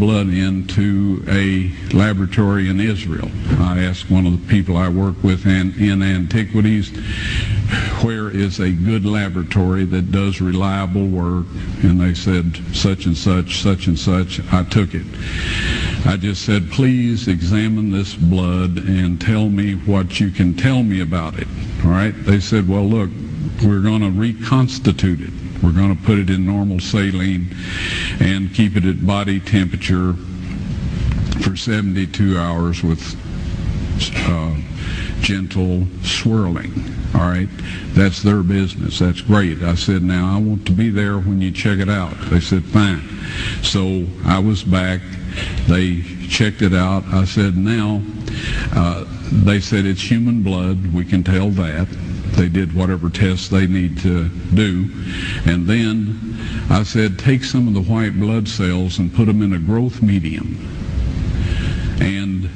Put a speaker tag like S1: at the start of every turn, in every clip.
S1: blood into a laboratory in Israel. I asked one of the people I work with in antiquities, where is a good laboratory that does reliable work? And they said, such and such, such and such. I took it. I just said, please examine this blood and tell me what you can tell me about it. All right? They said, well, look, we're going to reconstitute it. We're going to put it in normal saline and keep it at body temperature for 72 hours with gentle swirling. All right? That's their business. That's great. I said, now I want to be there when you check it out. They said, fine. So I was back. They checked it out. I said, now, they said it's human blood. We can tell that. They did whatever tests they need to do. And then I said, take some of the white blood cells and put them in a growth medium and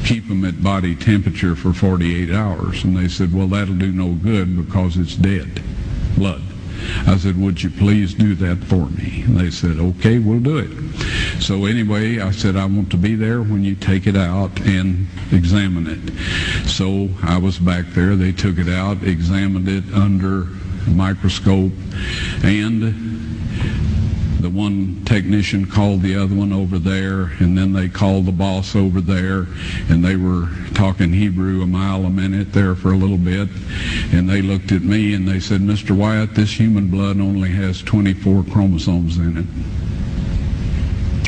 S1: keep them at body temperature for 48 hours. And they said, well, that'll do no good because it's dead blood. I said, would you please do that for me? And they said, okay, we'll do it. So anyway, I said, I want to be there when you take it out and examine it. So I was back there. They took it out, examined it under a microscope, and the one technician called the other one over there, and then they called the boss over there, and they were talking Hebrew a mile a minute there for a little bit, and they looked at me and they said, Mr. Wyatt, this human blood only has 24 chromosomes in it.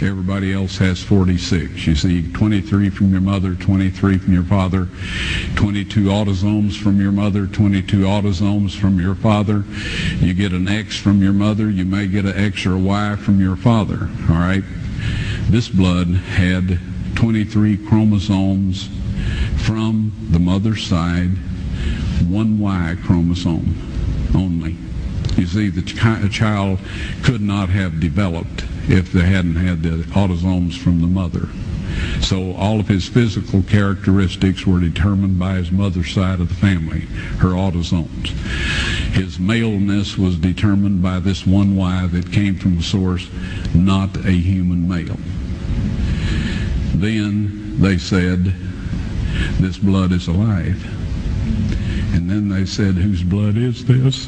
S1: Everybody else has 46. You see, 23 from your mother, 23 from your father, 22 autosomes from your mother, 22 autosomes from your father. You get an X from your mother, you may get an X or a Y from your father, all right? This blood had 23 chromosomes from the mother's side, one Y chromosome only. You see, the child could not have developed if they hadn't had the autosomes from the mother. So all of his physical characteristics were determined by his mother's side of the family, her autosomes. His maleness was determined by this one Y that came from the source, not a human male. Then they said, this blood is alive. And then they said, whose blood is this?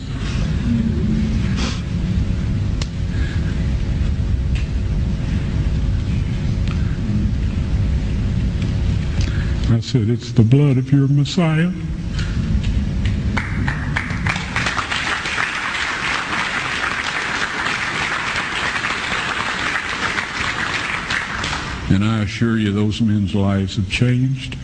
S1: I said, it's the blood of your Messiah. And I assure you, those men's lives have changed.